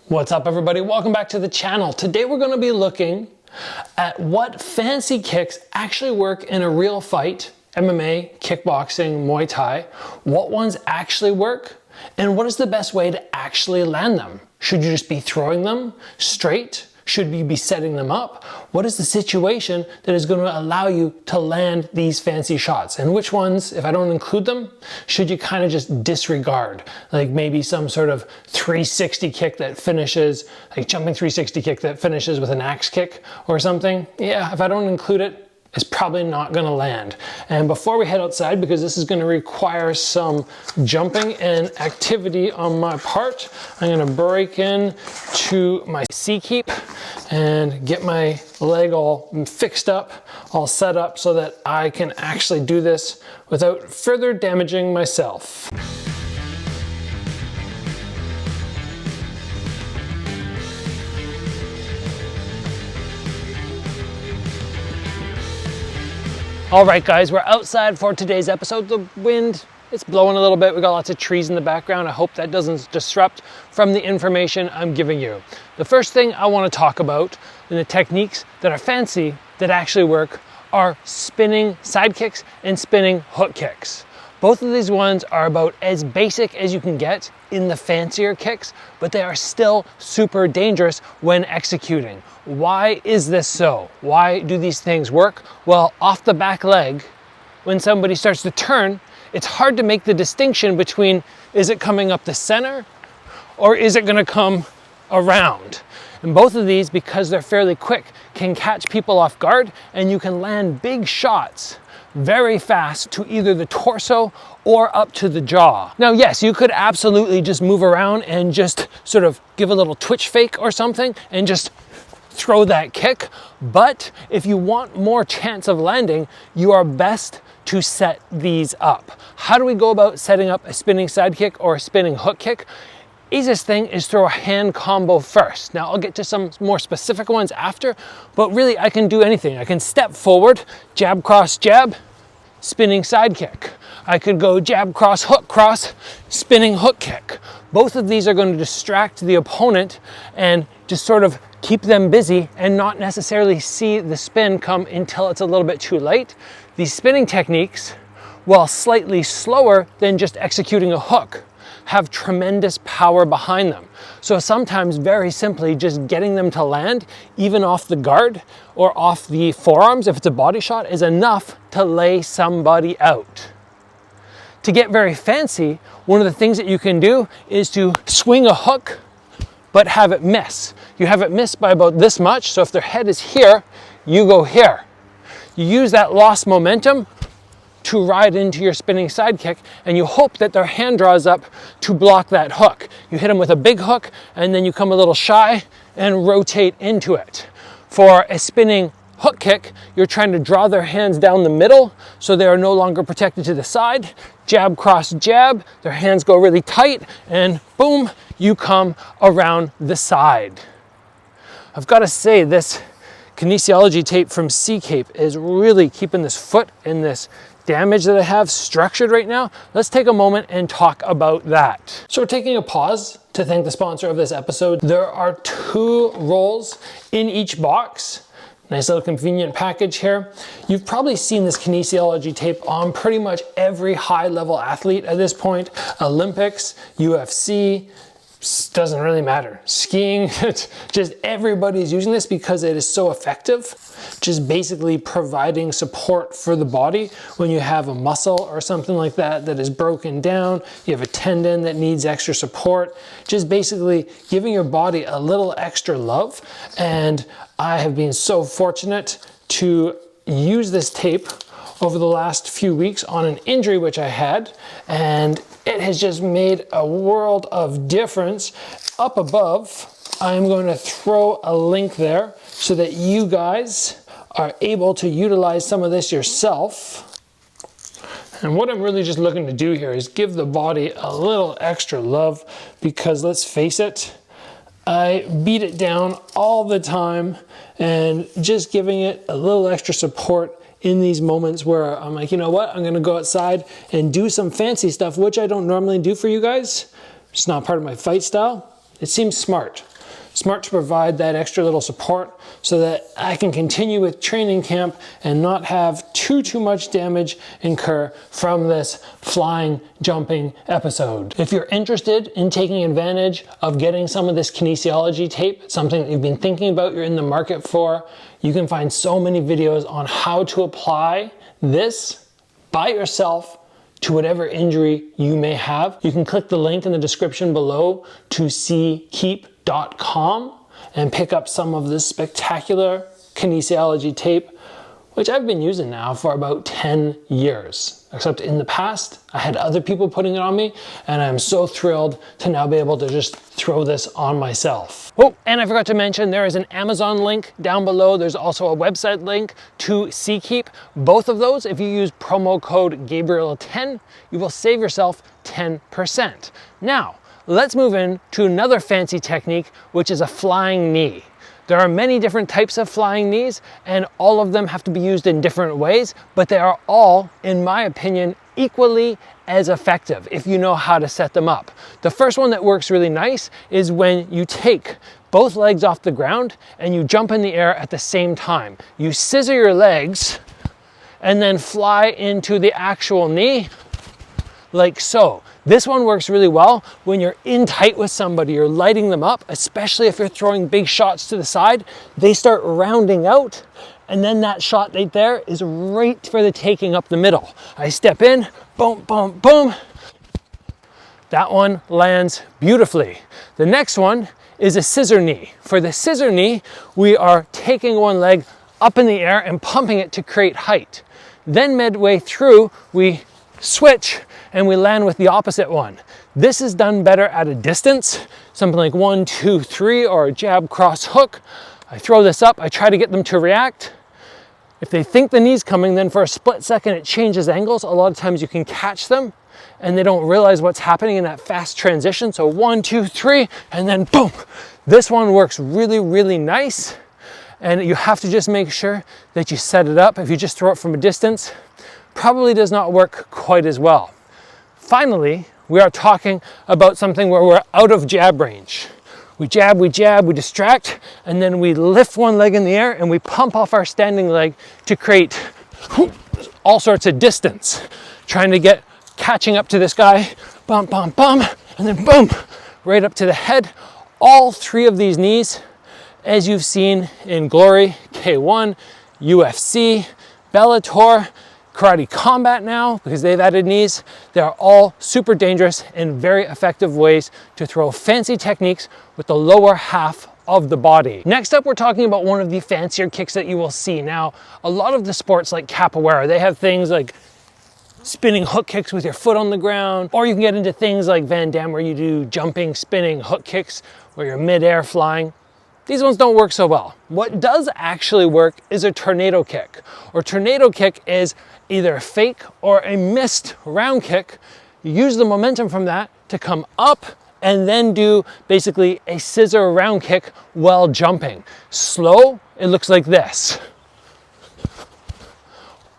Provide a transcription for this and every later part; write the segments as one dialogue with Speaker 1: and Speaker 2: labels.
Speaker 1: What's up everybody? Welcome back to the channel. Today we're going to be looking at what fancy kicks actually work in a real fight, MMA, kickboxing, Muay Thai, what ones actually work, and what is the best way to actually land them. Should you just be throwing them straight? Should you be setting them up? What is the situation that is going to allow you to land these fancy shots? And which ones, if I don't include them, should you kind of just disregard? Like maybe some sort of 360 kick that finishes, like jumping 360 kick that finishes with an axe kick or something. Yeah, if I don't include it, it's probably not gonna land. And before we head outside, because this is gonna require some jumping and activity on my part, I'm gonna break in to my C keep and get my leg all fixed up, all set up so that I can actually do this without further damaging myself. All right guys, we're outside for today's episode. The wind, it's blowing a little bit. We got lots of trees in the background. I hope that doesn't disrupt from the information I'm giving you. The first thing I want to talk about in the techniques that are fancy that actually work are spinning side kicks and spinning hook kicks. Both of these ones are about as basic as you can get in the fancier kicks, but they are still super dangerous when executing. Why is this so? Why do these things work? Well, off the back leg, when somebody starts to turn, it's hard to make the distinction between is it coming up the center or is it gonna come around? And both of these, because they're fairly quick, can catch people off guard and you can land big shots very fast to either the torso or up to the jaw. Now, yes, you could absolutely just move around and just sort of give a little twitch fake or something and just throw that kick. But if you want more chance of landing, you are best to set these up. How do we go about setting up a spinning side kick or a spinning hook kick? Easiest thing is throw a hand combo first. Now I'll get to some more specific ones after, but really I can do anything. I can step forward, jab, cross, jab, spinning side kick. I could go jab, cross, spinning hook kick. Both of these are going to distract the opponent and just sort of keep them busy and not necessarily see the spin come until it's a little bit too late. These spinning techniques, while slightly slower than just executing a hook, have tremendous power behind them. So sometimes very simply just getting them to land, even off the guard or off the forearms, if it's a body shot, is enough to lay somebody out. To get very fancy, one of the things that you can do is to swing a hook, but have it miss. You have it miss by about this much, so if their head is here, you go here. You use that lost momentum to ride into your spinning side kick, and you hope that their hand draws up to block that hook. You hit them with a big hook, and then you come a little shy and rotate into it. For a spinning hook kick, you're trying to draw their hands down the middle so they are no longer protected to the side. Jab, cross, jab, their hands go really tight, and boom, you come around the side. I've got to say, this kinesiology tape from C-Cape is really keeping this foot and this damage that I have structured right now. Let's take a moment and talk about that. So we're taking a pause to thank the sponsor of this episode. There are 2 rolls in each box. Nice little convenient package here. You've probably seen this kinesiology tape on pretty much every high-level athlete at this point. Olympics, UFC, doesn't really matter. Skiing, just everybody's using this because it is so effective. Just basically providing support for the body when you have a muscle or something like that that is broken down, you have a tendon that needs extra support, just basically giving your body a little extra love. And I have been so fortunate to use this tape over the last few weeks on an injury which I had, and it has just made a world of difference. Up above, I'm going to throw a link there so that you guys are able to utilize some of this yourself. And what I'm really just looking to do here is give the body a little extra love, because let's face it, I beat it down all the time, and just giving it a little extra support in these moments where I'm like, you know what, I'm gonna go outside and do some fancy stuff, which I don't normally do for you guys. It's not part of my fight style. It seems smart. Smart to provide that extra little support so that I can continue with training camp and not have too much damage incur from this flying, jumping episode. If you're interested in taking advantage of getting some of this kinesiology tape, something that you've been thinking about, you're in the market for, you can find so many videos on how to apply this by yourself to whatever injury you may have. You can click the link in the description below to ckeep.com and pick up some of this spectacular kinesiology tape, which I've been using now for about 10 years. Except in the past, I had other people putting it on me, and I'm so thrilled to now be able to just throw this on myself. Oh, and I forgot to mention, there is an Amazon link down below. There's also a website link to CKeep. Both of those, if you use promo code Gabriel10, you will save yourself 10%. Now, let's move in to another fancy technique, which is a flying knee. There are many different types of flying knees, and all of them have to be used in different ways, but they are all, in my opinion, equally as effective if you know how to set them up. The first one that works really nice is when you take both legs off the ground and you jump in the air at the same time. You scissor your legs and then fly into the actual knee like so. This one works really well when you're in tight with somebody, you're lighting them up, especially if you're throwing big shots to the side. They start rounding out, and then that shot right there is right for the taking up the middle. I step in, boom, boom, boom. That one lands beautifully. The next one is a scissor knee. For the scissor knee, we are taking one leg up in the air and pumping it to create height. Then midway through, we switch and we land with the opposite one. This is done better at a distance, something like 1, 2, 3, or a jab, cross, hook. I throw this up, I try to get them to react. If they think the knee's coming, then for a split second it changes angles. A lot of times you can catch them and they don't realize what's happening in that fast transition. So 1, 2, 3, and then boom. This one works really, really nice. And you have to just make sure that you set it up. If you just throw it from a distance, probably does not work quite as well. Finally, we are talking about something where we're out of jab range. We jab, we distract, and then we lift one leg in the air and we pump off our standing leg to create all sorts of distance. Trying to get, catching up to this guy, bum, bum, bum, and then boom, right up to the head. All three of these knees, as you've seen in Glory, K1, UFC, Bellator, Karate Combat now, because they've added knees. They are all super dangerous and very effective ways to throw fancy techniques with the lower half of the body. Next up, we're talking about one of the fancier kicks that you will see. Now, a lot of the sports like capoeira, they have things like spinning hook kicks with your foot on the ground, or you can get into things like Van Damme where you do jumping, spinning hook kicks where you're mid-air flying. These ones don't work so well. What does actually work is a tornado kick. Or tornado kick is either a fake or a missed round kick. You use the momentum from that to come up and then do basically a scissor round kick while jumping. Slow, it looks like this.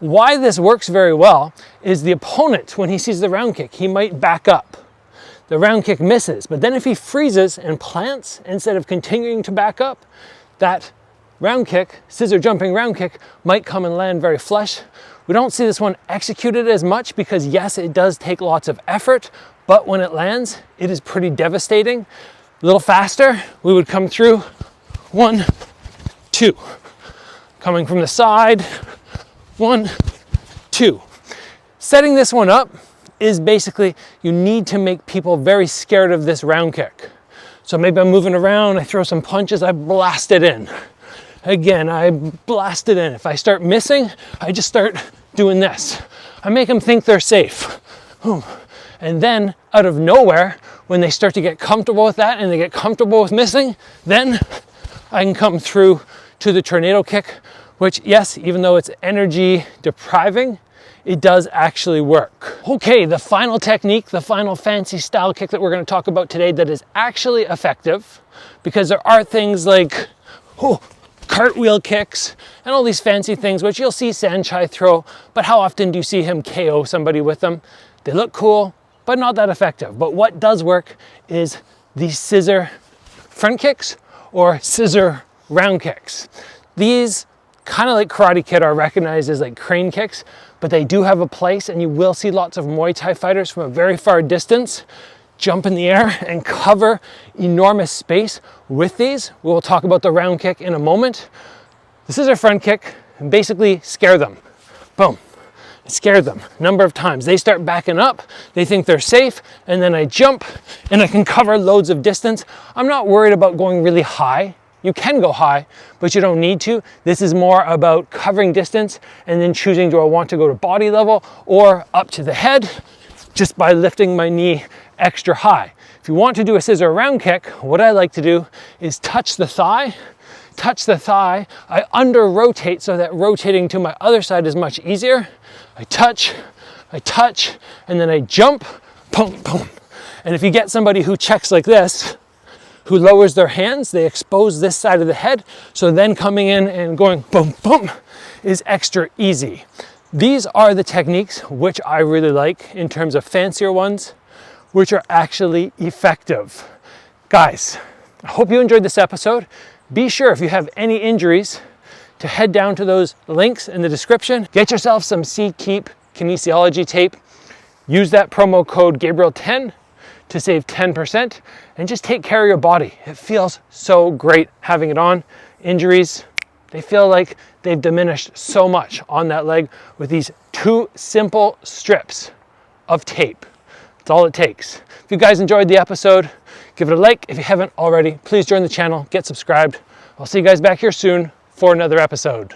Speaker 1: Why this works very well is the opponent, when he sees the round kick, he might back up. The round kick misses, but then if he freezes and plants instead of continuing to back up, that round kick, scissor jumping round kick, might come and land very flush. We don't see this one executed as much because yes, it does take lots of effort, but when it lands, it is pretty devastating. A little faster, we would come through 1, 2. Coming from the side, 1, 2. Setting this one up is basically, you need to make people very scared of this round kick. So maybe I'm moving around, I throw some punches, I blast it in. Again, I blast it in. If I start missing, I just start doing this. I make them think they're safe. And then out of nowhere, when they start to get comfortable with that and they get comfortable with missing, then I can come through to the tornado kick, which yes, even though it's energy depriving, it does actually work. Okay, the final technique, the final fancy style kick that we're going to talk about today that is actually effective, because there are things like cartwheel kicks and all these fancy things which you'll see Sanchai throw, but how often do you see him KO somebody with them? They look cool, but not that effective. But what does work is these scissor front kicks or scissor round kicks. These, kind of like Karate Kid, are recognized as like crane kicks, but they do have a place, and you will see lots of Muay Thai fighters from a very far distance jump in the air and cover enormous space with these. We'll talk about the round kick in a moment. The scissor front kick, and basically scare them. Boom. Scare them a number of times. They start backing up, they think they're safe, and then I jump and I can cover loads of distance. I'm not worried about going really high. You can go high, but you don't need to. This is more about covering distance and then choosing, do I want to go to body level or up to the head, just by lifting my knee extra high. If you want to do a scissor round kick, what I like to do is touch the thigh, I under rotate so that rotating to my other side is much easier. I touch, and then I jump, boom, boom. And if you get somebody who checks like this, who lowers their hands, they expose this side of the head, so then coming in and going boom, boom is extra easy. These are the techniques which I really like in terms of fancier ones, which are actually effective. Guys, I hope you enjoyed this episode. Be sure, if you have any injuries, to head down to those links in the description. Get yourself some C-Keep kinesiology tape. Use that promo code Gabriel10 to save 10%, and just take care of your body. It feels so great having it on. Injuries, they feel like they've diminished so much on that leg with these 2 simple strips of tape. That's all it takes. If you guys enjoyed the episode, give it a like. If you haven't already, please join the channel, get subscribed. I'll see you guys back here soon for another episode.